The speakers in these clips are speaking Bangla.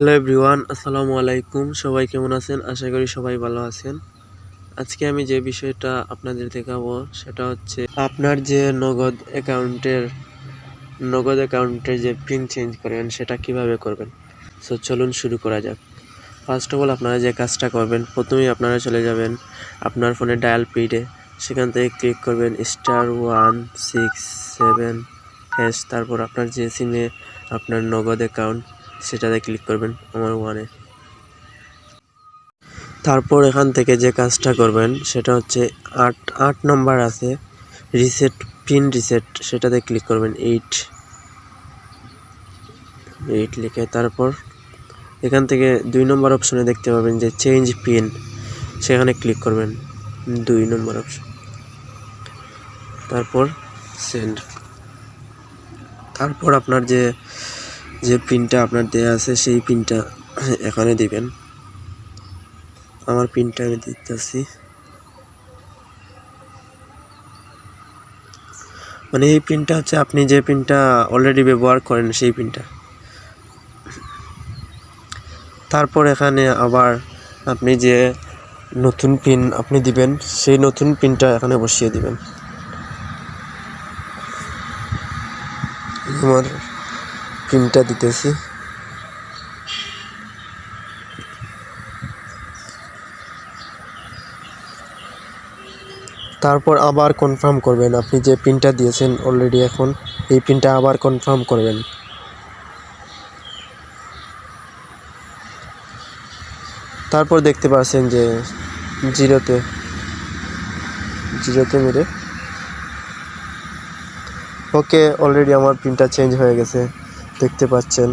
হ্যালো এভরিওয়ান, আসসালামু আলাইকুম। সবাই কেমন আছেন? আশা করি সবাই ভালো আছেন। আজকে আমি যে বিষয়টা আপনাদের দেখাবো সেটা হচ্ছে আপনার যে নগদ অ্যাকাউন্টের যে পিন চেঞ্জ করেন সেটা কিভাবে করবেন। সো চলুন শুরু করা যাক। ফার্স্ট অফ অল আপনারা যে কাজটা করবেন, প্রথমেই আপনারা চলে যাবেন আপনার ফোনে ডায়াল পিডে, সেখান থেকে ক্লিক করবেন *167#। তারপর আপনার যে সিমে আপনার নগদ অ্যাকাউন্ট সেটাতে ক্লিক করবেন, আমার ওয়ানে। তারপর এখান থেকে যে কাজটা করবেন সেটা হচ্ছে আট নম্বর আছে পিন রিসেট, সেটাতে ক্লিক করবেন 8 লিখে। তারপর এখান থেকে 2 নম্বর অপশনে দেখতে পাবেন যে চেঞ্জ পিন, সেখানে ক্লিক করবেন 2 নম্বর অপশন। তারপর সেন্ড। তারপর আপনার যে পিনটা আপনার দেয়া আছে সেই পিনটা এখানে দিবেন। আমার পিনটা আমি দিতেছি। মানে এই পিনটা হচ্ছে আপনি যে পিনটা অলরেডি ব্যবহার করেন সেই পিনটা। তারপর এখানে আবার আপনি যে নতুন পিন আপনি দিবেন সেই নতুন পিনটা এখানে বসিয়ে দিবেন। আমার পিনটা দিতেছি। তারপর আবার কনফার্ম করবেন, আপনি যে পিনটা দিয়েছেন অলরেডি, এখন এই পিনটা আবার কনফার্ম করবেন। তারপর দেখতে পাচ্ছেন যে জিরোতে মেরে ওকে, অলরেডি আমার পিনটা চেঞ্জ হয়ে গেছে, দেখতে পাচ্ছেন।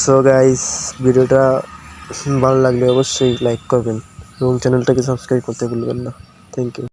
সো গাইস, ভিডিওটা ভালো লাগলে অবশ্যই লাইক করবেন এবং চ্যানেলটাকে সাবস্ক্রাইব করতে ভুলবেন না। Thank you.